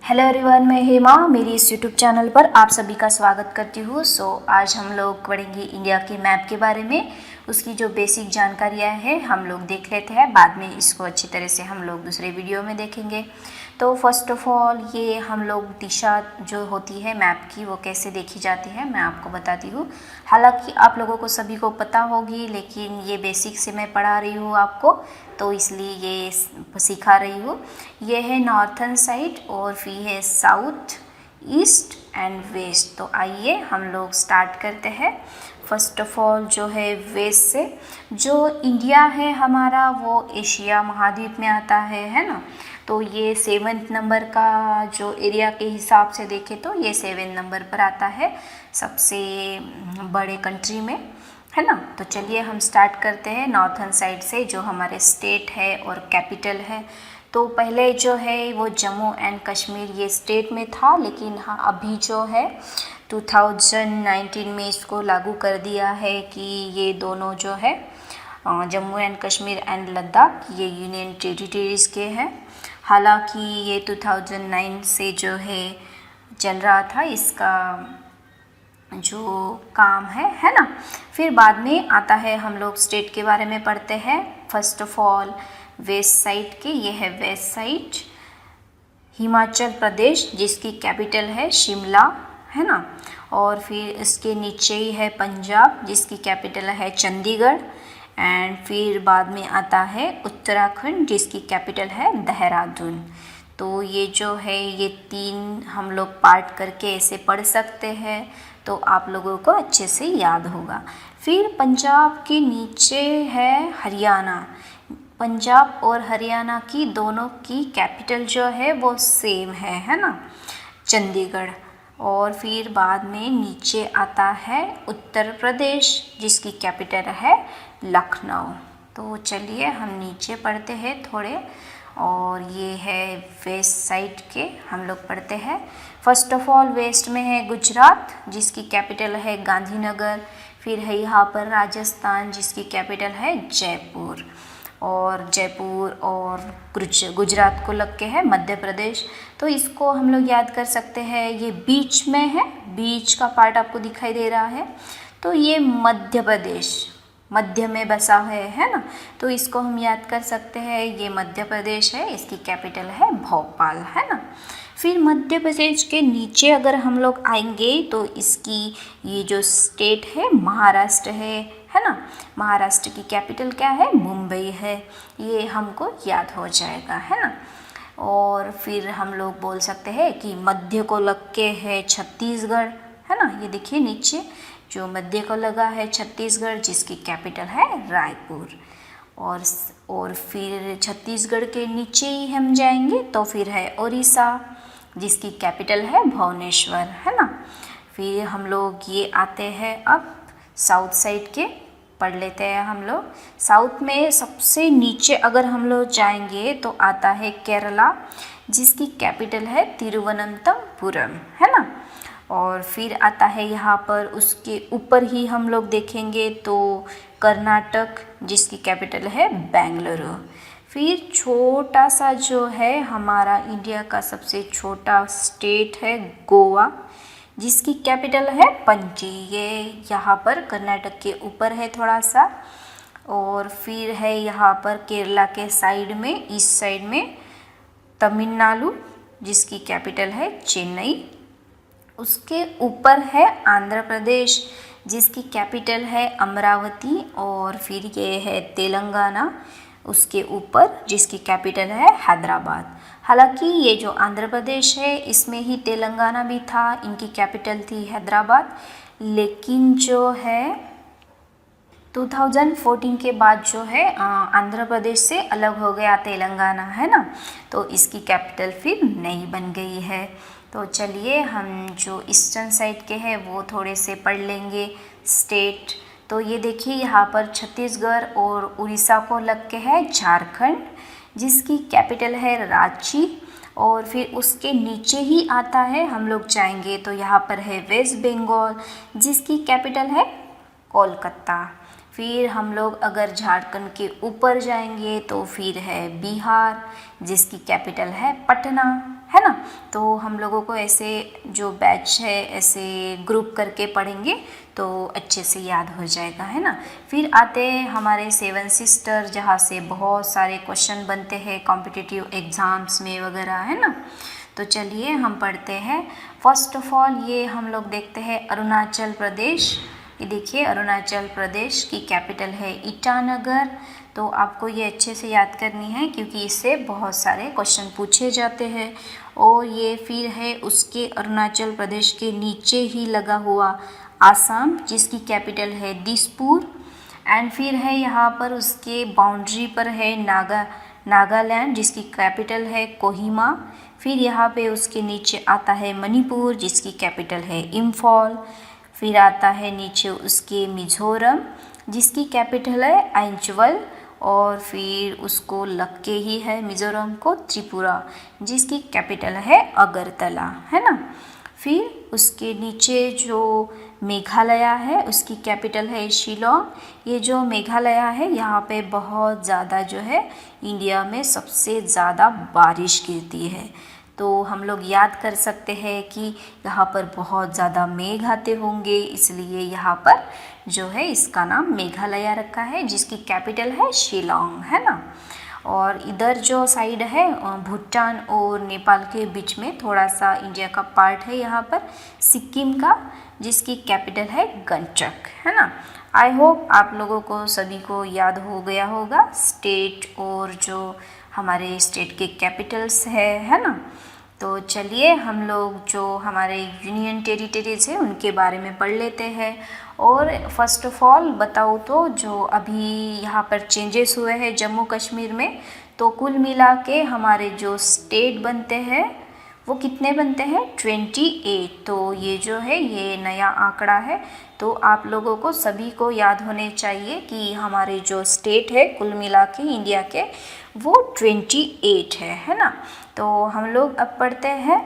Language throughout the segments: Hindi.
हेलो एवरीवन, मैं हेमा मेरी इस यूट्यूब चैनल पर आप सभी का स्वागत करती हूँ। आज हम लोग पढ़ेंगे इंडिया के मैप के बारे में। उसकी जो बेसिक जानकारियाँ हैं हम लोग देख लेते हैं, बाद में इसको अच्छी तरह से हम लोग दूसरे वीडियो में देखेंगे। तो फर्स्ट ऑफ ऑल ये हम लोग दिशा जो होती है मैप की वो कैसे देखी जाती है मैं आपको बताती हूँ। हालांकि आप लोगों को सभी को पता होगी, लेकिन ये बेसिक से मैं पढ़ा रही हूँ आपको, तो इसलिए ये सिखा रही हूँ। ये है नॉर्थन साइड और फिर है साउथ, ईस्ट एंड वेस्ट। तो आइए हम लोग स्टार्ट करते हैं। फर्स्ट ऑफ ऑल जो है वेस्ट से, जो इंडिया है हमारा वो एशिया महाद्वीप में आता है ना। तो ये 7th नंबर का जो एरिया के हिसाब से देखें तो ये 7 नंबर पर आता है सबसे बड़े कंट्री में, है ना। तो चलिए हम स्टार्ट करते हैं नॉर्थन साइड से, जो हमारे स्टेट है और कैपिटल है। तो पहले जो है वो जम्मू एंड कश्मीर ये स्टेट में था, लेकिन हाँ अभी जो है 2019 में इसको लागू कर दिया है कि ये दोनों जो है जम्मू एंड कश्मीर एंड लद्दाख ये यूनियन टेरिटरीज के हैं। हालांकि ये 2009 से जो है चल रहा था इसका जो काम है ना। फिर बाद में आता है हम लोग स्टेट के बारे में पढ़ते हैं। First of all west side के, ये है वेस्ट साइड हिमाचल प्रदेश जिसकी कैपिटल है शिमला, है ना। और फिर इसके नीचे ही है पंजाब जिसकी कैपिटल है चंडीगढ़। एंड फिर बाद में आता है उत्तराखंड जिसकी कैपिटल है देहरादून। तो ये जो है ये 3 हम लोग पार्ट करके ऐसे पढ़ सकते हैं, तो आप लोगों को अच्छे से याद होगा। फिर पंजाब के नीचे है हरियाणा। पंजाब और हरियाणा की दोनों की कैपिटल जो है वो सेम है ना, चंडीगढ़। और फिर बाद में नीचे आता है उत्तर प्रदेश जिसकी कैपिटल है लखनऊ। तो चलिए हम नीचे पढ़ते हैं थोड़े, और ये है वेस्ट साइड के हम लोग पढ़ते हैं। फर्स्ट ऑफ ऑल वेस्ट में है गुजरात जिसकी कैपिटल है गांधीनगर। फिर है यहाँ पर राजस्थान जिसकी कैपिटल है जयपुर, और जयपुर और गुजरात को लग के है मध्य प्रदेश। तो इसको हम लोग याद कर सकते हैं, ये बीच में है, बीच का पार्ट आपको दिखाई दे रहा है, तो ये मध्य प्रदेश मध्य में बसा है ना। तो इसको हम याद कर सकते हैं, ये मध्य प्रदेश है, इसकी कैपिटल है भोपाल, है ना। फिर मध्य प्रदेश के नीचे अगर हम लोग आएंगे तो इसकी ये जो स्टेट है महाराष्ट्र है ना। महाराष्ट्र की कैपिटल क्या है, मुंबई है। ये हमको याद हो जाएगा, है ना। और फिर हम लोग बोल सकते हैं कि मध्य को लग के है छत्तीसगढ़, है ना। ये देखिए नीचे जो मध्य को लगा है छत्तीसगढ़ जिसकी कैपिटल है रायपुर। और फिर छत्तीसगढ़ के नीचे ही हम जाएंगे तो फिर है उड़ीसा जिसकी कैपिटल है भुवनेश्वर, है ना। फिर हम लोग ये आते हैं अब साउथ साइड के, पढ़ लेते हैं हम लोग। साउथ में सबसे नीचे अगर हम लोग जाएंगे तो आता है केरला जिसकी कैपिटल है तिरुवनंतपुरम, है ना। और फिर आता है यहाँ पर उसके ऊपर ही हम लोग देखेंगे तो कर्नाटक जिसकी कैपिटल है बेंगलुरु। फिर छोटा सा जो है हमारा इंडिया का सबसे छोटा स्टेट है गोवा जिसकी कैपिटल है पणजी। ये यहाँ पर कर्नाटक के ऊपर है थोड़ा सा। और फिर है यहाँ पर केरला के साइड में, ईस्ट साइड में तमिलनाडु जिसकी कैपिटल है चेन्नई। उसके ऊपर है आंध्र प्रदेश जिसकी कैपिटल है अमरावती। और फिर ये है तेलंगाना उसके ऊपर जिसकी कैपिटल है हैदराबाद। हालांकि ये जो आंध्र प्रदेश है इसमें ही तेलंगाना भी था, इनकी कैपिटल थी हैदराबाद। लेकिन जो है 2014 के बाद जो है आंध्र प्रदेश से अलग हो गया तेलंगाना, है ना। तो इसकी कैपिटल फिर नई बन गई है। तो चलिए हम जो ईस्टर्न साइड के हैं वो थोड़े से पढ़ लेंगे स्टेट। तो ये देखिए यहाँ पर छत्तीसगढ़ और उड़ीसा को लग के है झारखंड जिसकी कैपिटल है रांची। और फिर उसके नीचे ही आता है, हम लोग जाएंगे तो यहाँ पर है वेस्ट बंगाल जिसकी कैपिटल है कोलकाता। फिर हम लोग अगर झारखंड के ऊपर जाएंगे तो फिर है बिहार जिसकी कैपिटल है पटना, है ना। तो हम लोगों को ऐसे जो बैच है ऐसे ग्रुप करके पढ़ेंगे तो अच्छे से याद हो जाएगा, है ना। फिर आते हैं हमारे 7 सिस्टर, जहाँ से बहुत सारे क्वेश्चन बनते हैं कॉम्पिटिटिव एग्ज़ाम्स में वगैरह, है ना। तो चलिए हम पढ़ते हैं। फर्स्ट ऑफ ऑल ये हम लोग देखते हैं अरुणाचल प्रदेश। ये देखिए अरुणाचल प्रदेश की कैपिटल है ईटानगर। तो आपको ये अच्छे से याद करनी है क्योंकि इससे बहुत सारे क्वेश्चन पूछे जाते हैं। और ये फिर है उसके अरुणाचल प्रदेश के नीचे ही लगा हुआ आसाम, जिसकी कैपिटल है दिसपुर। एंड फिर है यहाँ पर उसके बाउंड्री पर है नागालैंड, जिसकी कैपिटल है कोहिमा। फिर यहाँ पे उसके नीचे आता है मणिपुर, जिसकी कैपिटल है इम्फॉल। फिर आता है नीचे उसके मिजोरम, जिसकी कैपिटल है आइंजवल। और फिर उसको लग के ही है मिजोरम को त्रिपुरा, जिसकी कैपिटल है अगरतला, है ना। फिर उसके नीचे जो मेघालय है उसकी कैपिटल है शिलोंग। ये जो मेघालय है यहाँ पे बहुत ज़्यादा जो है इंडिया में सबसे ज़्यादा बारिश गिरती है। तो हम लोग याद कर सकते हैं कि यहाँ पर बहुत ज़्यादा मेघ आते होंगे, इसलिए यहाँ पर जो है इसका नाम मेघालय रखा है, जिसकी कैपिटल है शिलोंग, है ना। और इधर जो साइड है भूटान और नेपाल के बीच में थोड़ा सा इंडिया का पार्ट है यहाँ पर सिक्किम का, जिसकी कैपिटल है गंगटोक, है ना। आई होप आप लोगों को सभी को याद हो गया होगा स्टेट और जो हमारे स्टेट के कैपिटल्स है ना। तो चलिए हम लोग जो हमारे यूनियन टेरिटरीज है उनके बारे में पढ़ लेते हैं। और फर्स्ट ऑफ ऑल बताऊँ तो जो अभी यहाँ पर चेंजेस हुए हैं जम्मू कश्मीर में, तो कुल मिला के हमारे जो स्टेट बनते हैं वो कितने बनते हैं 28। तो ये जो है ये नया आंकड़ा है। तो आप लोगों को सभी को याद होने चाहिए कि हमारे जो स्टेट है कुल मिला के इंडिया के वो 28 है ना। तो हम लोग अब पढ़ते हैं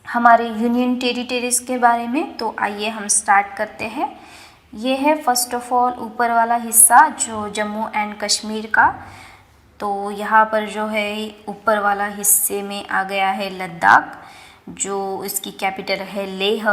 हमारे यूनियन टेरिटरीज के बारे में। तो आइए हम स्टार्ट करते हैं। ये है फर्स्ट ऑफ ऑल ऊपर वाला हिस्सा जो जम्मू एंड कश्मीर का। तो यहाँ पर जो है ऊपर वाला हिस्से में आ गया है लद्दाख, जो इसकी कैपिटल है लेह।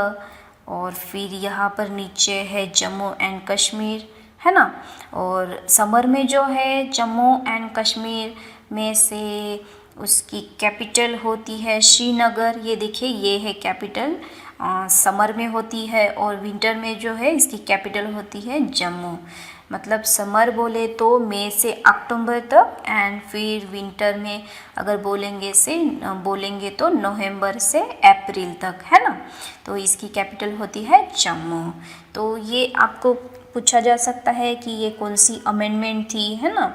और फिर यहाँ पर नीचे है जम्मू एंड कश्मीर, है ना। और समर में जो है जम्मू एंड कश्मीर में से उसकी कैपिटल होती है श्रीनगर। ये देखिए ये है कैपिटल, समर में होती है। और विंटर में जो है इसकी कैपिटल होती है जम्मू। मतलब समर बोले तो मई से अक्टूबर तक, एंड फिर विंटर में अगर बोलेंगे तो नवंबर से अप्रैल तक, है ना। तो इसकी कैपिटल होती है जम्मू। तो ये आपको पूछा जा सकता है कि ये कौन सी अमेंडमेंट थी, है ना।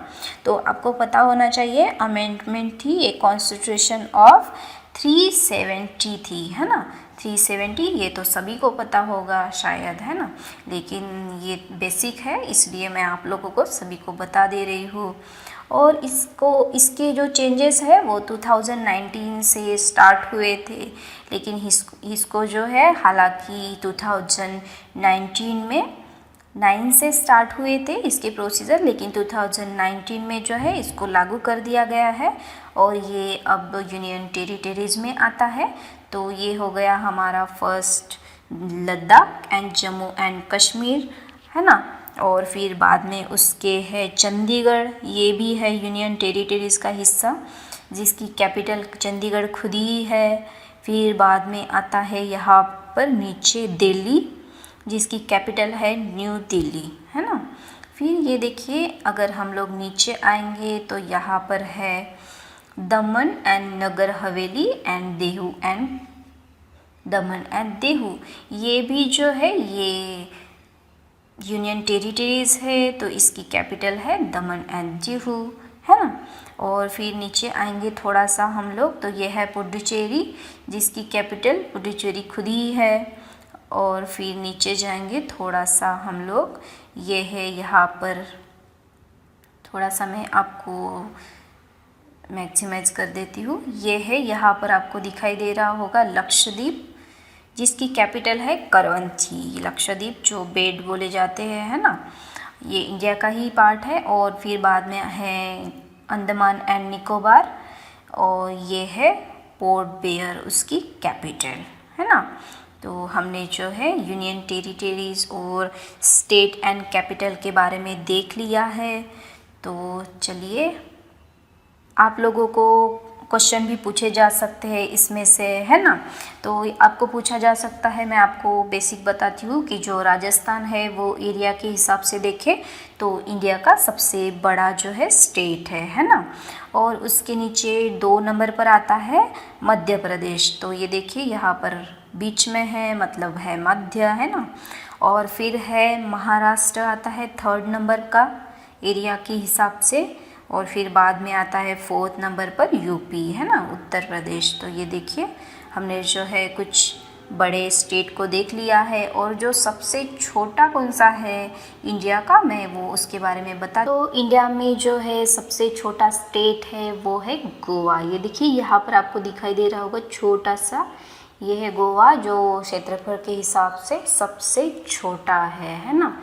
तो आपको पता होना चाहिए अमेंडमेंट थी ये कॉन्स्टिट्यूशन ऑफ 370 थी, है ना। 370 ये तो सभी को पता होगा शायद, है ना, लेकिन ये बेसिक है इसलिए मैं आप लोगों को सभी को बता दे रही हूँ। और इसके जो चेंजेस है वो 2019 से स्टार्ट हुए थे, लेकिन इसको जो है हालांकि 2019 में 9 से स्टार्ट हुए थे इसके प्रोसीजर, लेकिन 2019 में जो है इसको लागू कर दिया गया है और ये अब यूनियन टेरिटरीज में आता है। तो ये हो गया हमारा first Ladakh and Jammu and Kashmir, है ना। और फिर बाद में उसके है चंडीगढ़, ये भी है यूनियन टेरिटरीज का हिस्सा, जिसकी कैपिटल चंडीगढ़ खुद ही है। फिर बाद में आता है यहाँ पर नीचे दिल्ली, जिसकी कैपिटल है न्यू दिल्ली, है ना। फिर ये देखिए अगर हम लोग नीचे आएंगे तो यहाँ पर है दमन and Nagar Haveli and Dehu and Daman and Dehu. ये भी जो है ये यूनियन टेरिटरीज है, तो इसकी कैपिटल है दमन एंड देहू, है ना। और फिर नीचे आएंगे थोड़ा सा हम लोग तो ये है पुडुचेरी, जिसकी कैपिटल पुडुचेरी खुद ही है। और फिर नीचे जाएंगे थोड़ा सा हम लोग, ये है यहाँ पर थोड़ा सा मैं आपको मैक्सिमाइज कर देती हूँ। ये है यहाँ पर आपको दिखाई दे रहा होगा लक्षद्वीप, जिसकी कैपिटल है करवंथी। लक्षद्वीप जो बेट बोले जाते हैं, है ना, ये इंडिया का ही पार्ट है। और फिर बाद में है अंडमान एंड निकोबार, और ये है पोर्ट ब्लेयर उसकी कैपिटल है ना। तो हमने जो है यूनियन टेरिटरीज और स्टेट एंड कैपिटल के बारे में देख लिया है। तो चलिए, आप लोगों को क्वेश्चन भी पूछे जा सकते हैं इसमें से, है ना। तो आपको पूछा जा सकता है, मैं आपको बेसिक बताती हूँ कि जो राजस्थान है वो एरिया के हिसाब से देखें तो इंडिया का सबसे बड़ा जो है स्टेट है ना। और उसके नीचे 2 नंबर पर आता है मध्य प्रदेश। तो ये देखिए यहाँ पर बीच में है, मतलब है मध्य, है ना। और फिर है महाराष्ट्र आता है 3rd नंबर का एरिया के हिसाब से। और फिर बाद में आता है 4th नंबर पर यूपी, है ना, उत्तर प्रदेश। तो ये देखिए हमने जो है कुछ बड़े स्टेट को देख लिया है। और जो सबसे छोटा कौन सा है इंडिया का, मैं वो उसके बारे में बता। तो इंडिया में जो है सबसे छोटा स्टेट है वो है गोवा। ये देखिए यहाँ पर आपको दिखाई दे रहा होगा छोटा सा, ये है गोवा, जो क्षेत्रफल के हिसाब से सबसे छोटा है ना।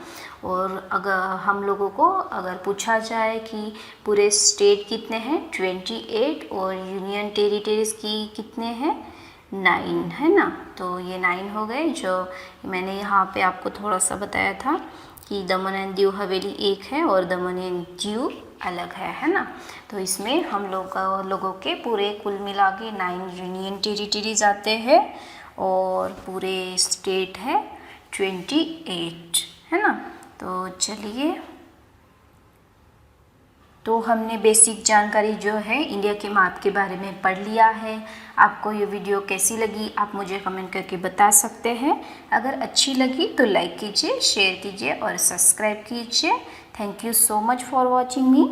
और अगर हम लोगों को अगर पूछा जाए कि पूरे स्टेट कितने हैं 28 और यूनियन टेरिटरीज की कितने हैं 9, है ना। तो ये 9 हो गए। जो मैंने यहाँ पे आपको थोड़ा सा बताया था कि दमन एंड दीव हवेली एक है और दमन एंड दीव अलग है ना। तो इसमें हम लोगों के पूरे कुल मिला के 9 यूनियन टेरिटरीज आते हैं और पूरे स्टेट है 28, है ना। तो चलिए, तो हमने बेसिक जानकारी जो है इंडिया के मैप के बारे में पढ़ लिया है। आपको ये वीडियो कैसी लगी आप मुझे कमेंट करके बता सकते हैं। अगर अच्छी लगी तो लाइक कीजिए, शेयर कीजिए और सब्सक्राइब कीजिए। Thank you so much for watching me.